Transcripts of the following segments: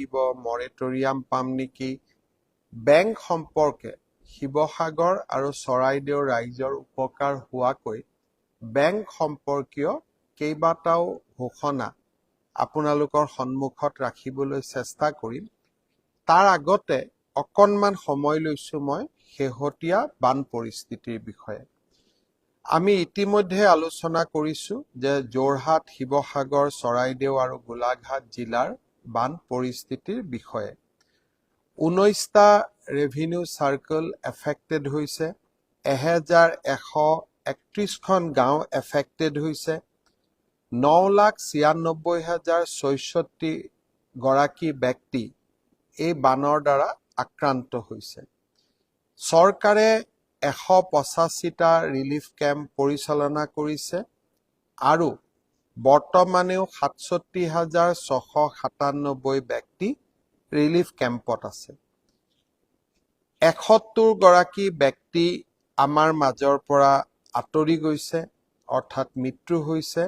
থাকিব, মৰেটৰিয়াম পাম নেকি, বেংক সম্পৰ্কে শিৱসাগৰ আৰু চৰাইদেউ ৰাইজৰ উপকাৰ হোৱাকৈ বেংক সম্পৰ্কীয় কেইবাটাও ঘোষণা আপোনালোকৰ সন্মুখত ৰাখিবলৈ চেষ্টা কৰিম। তাৰ আগতে অকণমান সময় লৈছো মই শেহতীয়া বান পৰিস্থিতিৰ বিষয়ে। আমি ইতিমধ্যে আলোচনা কৰিছো যে যোৰহাট, শিৱসাগৰ, চৰাইদেউ আৰু গোলাঘাট জিলাৰ বান পৰিস্থিতিৰ বিষয়ে। 19টা ৰেভিনিউ সাৰ্কেল এফেক্টেড হৈছে, 1131খন গাঁও এফেক্টেড হৈছে, 9,96,066 গৰাকী ব্যক্তি এই বানৰ দ্বাৰা আক্ৰান্ত হৈছে। চৰকাৰে 185টা ৰিলিফ কেম্প পৰিচালনা কৰিছে আৰু বৰ্তমানেও 67,697 ব্যক্তি ৰিলিফ কেম্পত আছে। 71 গৰাকী ব্যক্তি আমাৰ মাজৰ পৰা আঁতৰি গৈছে, অৰ্থাৎ মৃত্যু হৈছে,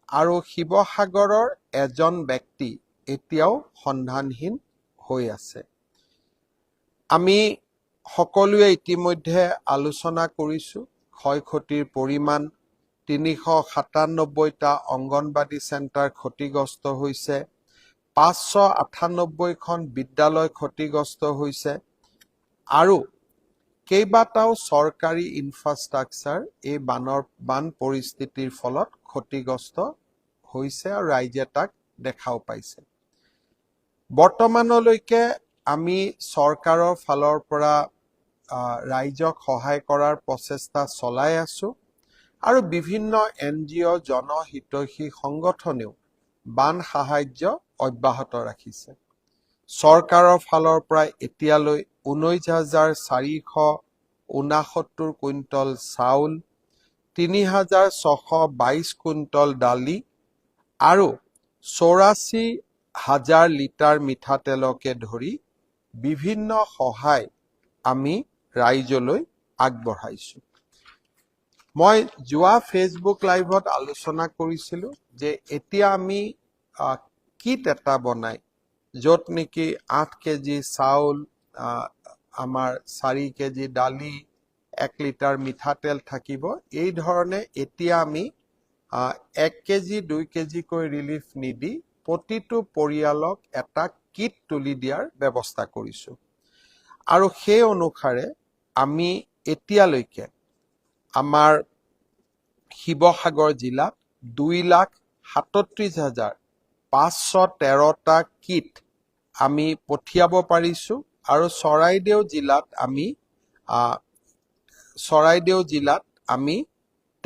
আৰু শিৱসাগৰৰ এজন ব্যক্তি এতিয়াও সন্ধানহীন হৈ আছে। আমি সকলোৱে ইতিমধ্যে আলোচনা কৰিছো ক্ষয়ক্ষতিৰ পৰিমাণ। 397টা অংগনবাদী চেণ্টাৰ ক্ষতিগ্ৰস্ত হৈছে, 598খন বিদ্যালয় ক্ষতিগ্ৰস্ত হৈছে আৰু কেইবাটাও চৰকাৰী ইনফ্ৰাষ্ট্ৰাকচাৰ এই বান পৰিস্থিতিৰ ফলত ক্ষতিগ্ৰস্ত হৈছে আৰু ৰাইজে তাক দেখাও পাইছে। বৰ্তমানলৈকে আমি চৰকাৰৰ ফালৰ পৰা ৰাইজক সহায় কৰাৰ প্ৰচেষ্টা চলাই আছো আৰু বিভিন্ন NGO জনহিতৈষী সংগঠনেও বান সাহায্য অব্যাহত ৰাখিছে। চৰকাৰৰ ফালৰ পৰা এতিয়ালৈ 19,469 কুইণ্টল চাউল, 3,622 কুইণ্টল দালি আৰু 84,000 লিটাৰ মিঠাতেলকে ধৰি বিভিন্ন সহায় আমি ৰাইজলৈ আগবঢ়াইছো। মই যোৱা ফেচবুক লাইভত আলোচনা কৰিছিলো যে এতিয়া আমি কিট এটা বনাই য'ত নেকি 8 কেজি চাউল, আমাৰ 4 কেজি দালি, 1 লিটাৰ মিঠাতেল থাকিব। এই ধৰণে এতিয়া আমি 1 কেজি 2 কেজিকৈ ৰিলিফ নিদি প্ৰতিটো পৰিয়ালক এটা কিট তুলি দিয়াৰ ব্যৱস্থা কৰিছো আৰু সেই অনুসাৰে আমি এতিয়ালৈকে আমাৰ শিৱসাগৰ জিলাত 2,37,513টা কিট আমি পঠিয়াব পাৰিছো আৰু চৰাইদেউ জিলাত আমি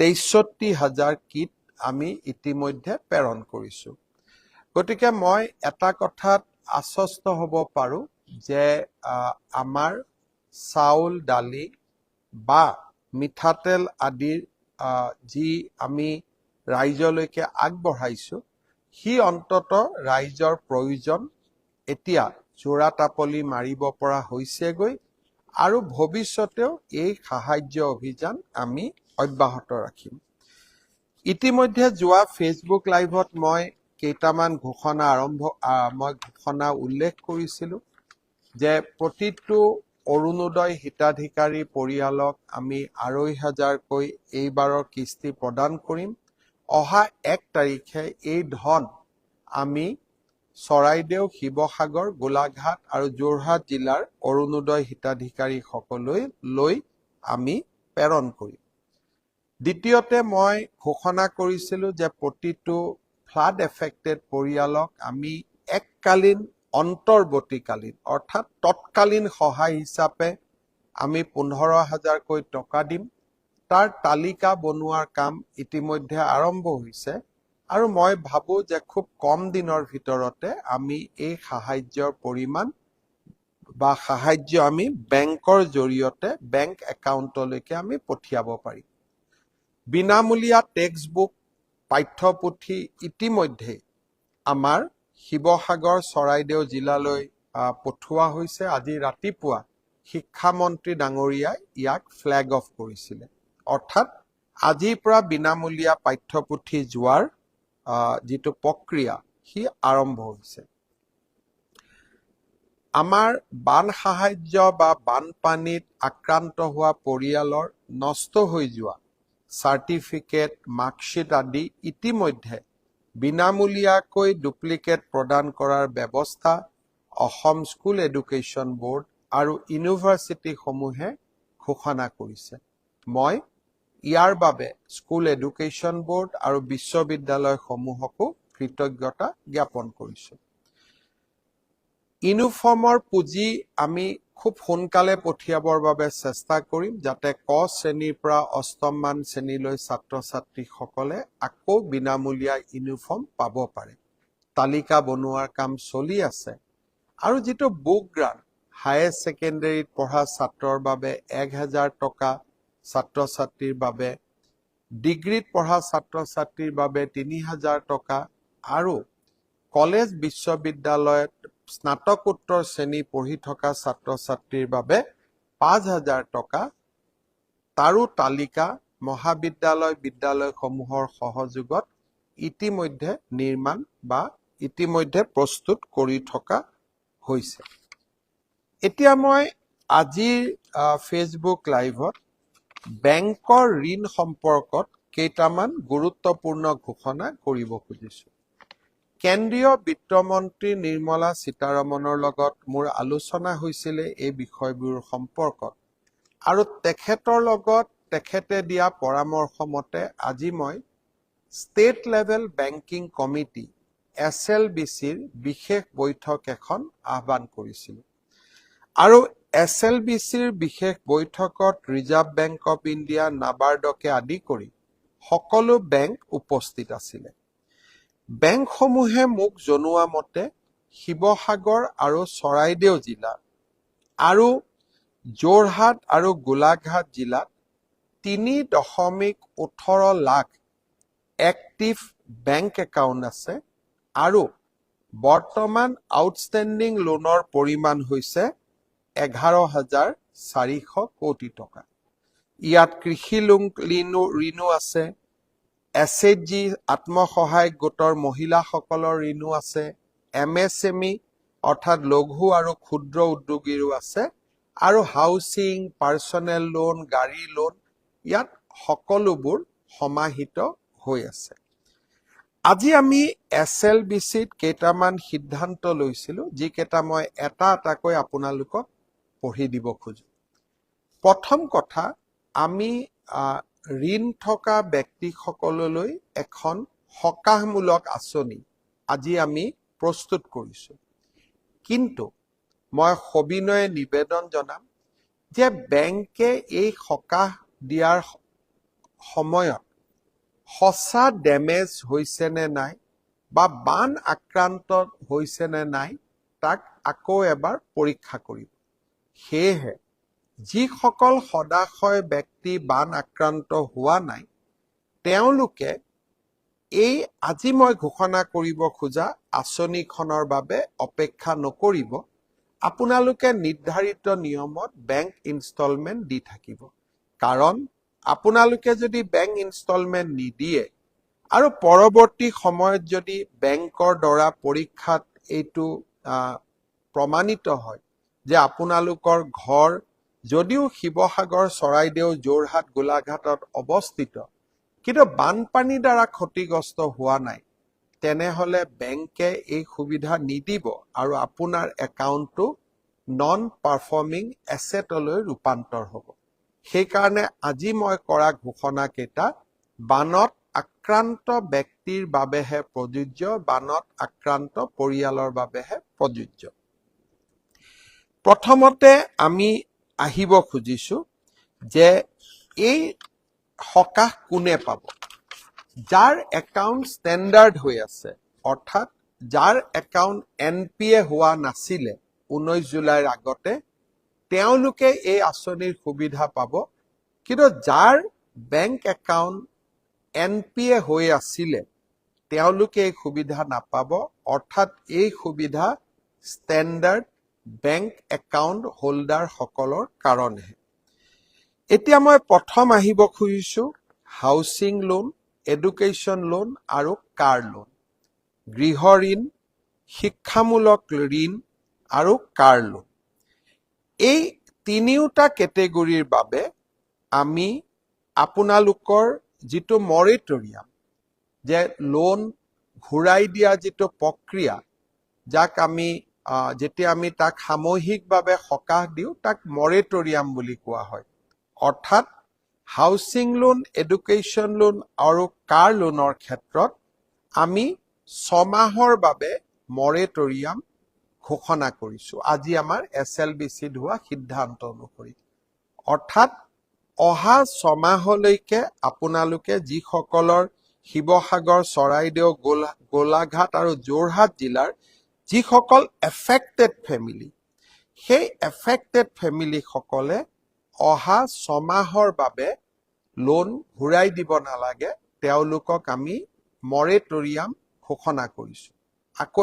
63,000 কিট আমি ইতিমধ্যে প্ৰেৰণ কৰিছো। গতিকে মই এটা কথাত আশ্বস্ত হ'ব পাৰো যে আমাৰ চাউল, দালি বা মিঠাতেল আদিৰ যি আমি ৰাইজলৈকে আগবঢ়াইছো সি অন্তত ৰাইজৰ প্ৰয়োজন এতিয়া জোৰাতাপলি মাৰিব পৰা হৈছেগৈ আৰু ভৱিষ্যতেও এই সাহায্য অভিযান আমি অব্যাহত ৰাখিম। ইতিমধ্যে যোৱা ফেচবুক লাইভত মই কেইটামান ঘোষণা উল্লেখ কৰিছিলো যে প্ৰতিটো অৰুণোদয় হিতাধিকাৰী পৰিয়ালক আমি 2,500কৈ এইবাৰৰ কিস্তি প্ৰদান কৰিম। অহা 1 তাৰিখে এই ধন আমি চৰাইদেউ, শিৱসাগৰ, গোলাঘাট আৰু যোৰহাট জিলাৰ অৰুণোদয় হিতাধিকাৰীসকললৈ আমি প্ৰেৰণ কৰিম। দ্বিতীয়তে মই ঘোষণা কৰিছিলো যে প্ৰতিটো ফ্লাড এফেক্টেড পৰিয়ালক আমি এককালীন অন্তৰ্বৰ্তীকালীন অৰ্থাৎ তৎকালীন সহায় হিচাপে আমি 15,000কৈ টকা দিম। তাৰ তালিকা বনোৱাৰ কাম ইতিমধ্যে আৰম্ভ হৈছে আৰু মই ভাবো যে খুব কম দিনৰ ভিতৰতে আমি এই সাহায্যৰ পৰিমাণ বা সাহায্য আমি বেংকৰ জৰিয়তে বেংক একাউণ্টলৈকে আমি পঠিয়াব পাৰিম। বিনামূলীয়া টেক্সট বুক, পাঠ্যপুথি ইতিমধ্যে আমাৰ শিৱসাগৰ, চৰাইদেউ জিলালৈ পঠোৱা হৈছে। আজি ৰাতিপুৱা শিক্ষামন্ত্ৰী ডাঙৰীয়াই ইয়াক ফ্লেগ অফ কৰিছিলে, অৰ্থাৎ আজিৰ পৰা বিনামূলীয়া পাঠ্যপুথি যোৱাৰ যিটো প্ৰক্ৰিয়া সি আৰম্ভ হৈছে। আমাৰ বান সাহায্য বা বানপানীত আক্ৰান্ত হোৱা পৰিয়ালৰ নষ্ট হৈ যোৱা চাৰ্টিফিকেট, মাৰ্কশ্বিট আদি ইতিমধ্যে বিনামূলীয়াকৈ ডুপ্লিকেট প্ৰদান কৰাৰ ব্যৱস্থা অসম স্কুল এডুকেশ্যন বোৰ্ড আৰু ইউনিভাৰ্চিটিসমূহে ঘোষণা কৰিছে। মই ইয়াৰ বাবে স্কুল এডুকেশ্যন বোৰ্ড আৰু বিশ্ববিদ্যালয়সমূহকো কৃতজ্ঞতা জ্ঞাপন কৰিছোঁ। ইউনিফৰ্মৰ পুঁজি আমি খুব সোনকালে পঠিয়াবৰ বাবে চেষ্টা কৰিম, যাতে ক শ্ৰেণীৰ পৰা অষ্টমমান শ্ৰেণীলৈ ছাত্ৰ ছাত্ৰীসকলে আকৌ বিনামূলীয়া ইউনিফৰ্ম পাব পাৰে। তালিকা বনোৱাৰ কাম চলি আছে। আৰু যিটো বুক গ্ৰাণ্ট হায়াৰ ছেকেণ্ডেৰীত পঢ়া ছাত্ৰৰ বাবে 1000 টকা, ছাত্ৰ ছাত্ৰীৰ বাবে ডিগ্ৰীত পঢ়া ছাত্ৰ ছাত্ৰীৰ বাবে 3000 টকা আৰু কলেজ বিশ্ববিদ্যালয়ত স্নাতকোত্তৰ শ্ৰেণী পঢ়ি থকা ছাত্ৰ ছাত্ৰীৰ বাবে 5000 টকা, তাৰো তালিকা মহাবিদ্যালয় বিদ্যালয়সমূহৰ সহযোগত ইতিমধ্যে নিৰ্মাণ বা ইতিমধ্যে প্ৰস্তুত কৰি থকা হৈছে। এতিয়া মই আজিৰ ফেচবুক লাইভত বেংকৰ ঋণ সম্পৰ্কত কেইটামান গুৰুত্বপূৰ্ণ ঘোষণা কৰিব খুজিছোঁ। কেন্দ্ৰীয় বিত্তমন্ত্ৰী নিৰ্মলা সীতাৰমণৰ লগত মোৰ আলোচনা হৈছিলে এই বিষয়বোৰ সম্পৰ্কত, আৰু তেখেতৰ লগত তেখেতে দিয়া পৰামৰ্শ মতে আজি মই ষ্টেট লেভেল বেংকিং কমিটি SLBCৰ বিশেষ বৈঠক এখন আহ্বান কৰিছিলোঁ। আৰু SLBCৰ বিশেষ বৈঠকত ৰিজাৰ্ভ বেংক অফ ইণ্ডিয়া, নাবাৰ্ডকে আদি কৰি সকলো বেংক উপস্থিত আছিলে। বেংকসমূহে মোক জনোৱা মতে শিৱসাগৰ আৰু চৰাইদেউ জিলা আৰু যোৰহাট আৰু গোলাঘাট জিলাত 3.18 লাখ এক্টিভ বেংক একাউণ্ট আছে আৰু বৰ্তমান আউটষ্টেণ্ডিং লোনৰ পৰিমাণ হৈছে 11,400 কোটি টকা। ইয়াত কৃষি ঋণো আছে, SHG আত্মসহায়ক গোটৰ মহিলাসকলৰ ঋণো আছে, MSME অৰ্থাৎ লঘু আৰু ক্ষুদ্ৰ উদ্যোগীৰো আছে, আৰু হাউচিং, পাৰ্চনেল লোন, গাড়ী লোন, ইয়াত সকলোবোৰ সমাহিত হৈ আছে। আজি আমি SLBCত কেইটামান সিদ্ধান্ত লৈছিলোঁ, যিকেইটা মই এটা এটাকৈ আপোনালোকক পঢ়ি দিব খোজো। প্ৰথম কথা, আমি ঋণ থকা ব্যক্তিসকললৈ এখন সকাহমূলক আঁচনি আজি আমি প্ৰস্তুত কৰিছোঁ। কিন্তু মই সবিনয়ে নিবেদন জনাম যে বেংকে এই সকাহ দিয়াৰ সময়ত সঁচা ডেমেজ হৈছে নে নাই বা বান আক্ৰান্ত হৈছে নে নাই তাক আকৌ এবাৰ পৰীক্ষা কৰিব। সেয়েহে যিসকল সদাশয় ব্যক্তি বান আক্ৰান্ত হোৱা নাই, তেওঁলোকে এই আজি মই ঘোষণা কৰিব খোজা আঁচনিখনৰ বাবে অপেক্ষা নকৰিব। আপোনালোকে নিৰ্ধাৰিত নিয়মত বেংক ইনষ্টলমেণ্ট দি থাকিব। কাৰণ আপোনালোকে যদি বেংক ইনষ্টলমেণ্ট নিদিয়ে আৰু পৰৱৰ্তী সময়ত যদি বেংকৰ দ্বাৰা পৰীক্ষাত এইটো প্ৰমাণিত হয় যে আপোনালোকৰ ঘৰ যদিও শিৱসাগৰ, চৰাইদেউ, যোৰহাট, গোলাঘাটত অৱস্থিত, কিন্তু বানপানীৰ দ্বাৰা ক্ষতিগ্ৰস্ত হোৱা নাই, তেনেহলে বেংকে এই সুবিধা নিদিব আৰু আপোনাৰ একাউণ্টটো নন পাৰফৰ্মিং এছেটলৈ ৰূপান্তৰ হ'ব। সেইকাৰণে আজি মই কৰা ঘোষণা কেইটা বানত আক্ৰান্ত ব্যক্তিৰ বাবেহে প্ৰযোজ্য, বানত আক্ৰান্ত পৰিয়ালৰ বাবেহে প্ৰযোজ্য। প্ৰথমতে আমি আহিব খুজিছো যে এই সকাহ কোনে পাব? যাৰ একাউণ্ট ষ্টেণ্ডাৰ্ড হৈ আছে, অৰ্থাৎ যাৰ একাউণ্ট NPA হোৱা নাছিলে 19 জুলাইৰ আগতে, তেওঁলোকে এই আঁচনিৰ সুবিধা পাব। কিন্তু যাৰ বেংক একাউণ্ট NPA হৈ আছিলে, তেওঁলোকে এই সুবিধা নাপাব। অৰ্থাৎ এই সুবিধা ষ্টেণ্ডাৰ্ড বেংক একাউণ্ট হোল্ডাৰ সকলৰ কাৰণেহে। এতিয়া মই প্ৰথম আহিব খুজিছো হাউচিং লোন, এডুকেশ্যন লোন আৰু কাৰ লোন, গৃহ ঋণ, শিক্ষামূলক ঋণ আৰু কাৰ লোন। এই তিনিওটা কেটেগৰীৰ বাবে আমি আপোনালোকৰ যিটো মৰেটৰিয়াম, যে লোন ঘূৰাই দিয়া যিটো প্ৰক্ৰিয়া, যাক আমি যেতিয়া আমি তাক সামূহিকভাৱে সকাহ দিওঁ তাক মৰেটৰিয়াম বুলি কোৱা হয়। অৰ্থাৎ হাউচিং লোন, এডুকেশ্যন লোন আৰু কাৰ লোনৰ ক্ষেত্ৰত আমি 6 মাহৰ বাবে মৰেটৰিয়াম ঘোষণা কৰিছো আজি আমাৰ SLBCত হোৱা সিদ্ধান্ত অনুসৰি। অৰ্থাৎ অহা 6 মাহলৈকে আপোনালোকে যিসকলৰ শিৱসাগৰ, চৰাইদেউ, গোলাঘাট আৰু যোৰহাট জিলাৰ যিসকল এফেক্টেড ফেমিলি, সেই এফেক্টেড ফেমিলিসকলে অহা 6 মাহৰ বাবে লোন ঘূৰাই দিব নালাগে, তেওঁলোকক আমি মৰেটৰিয়াম ঘোষণা কৰিছো। আকৌ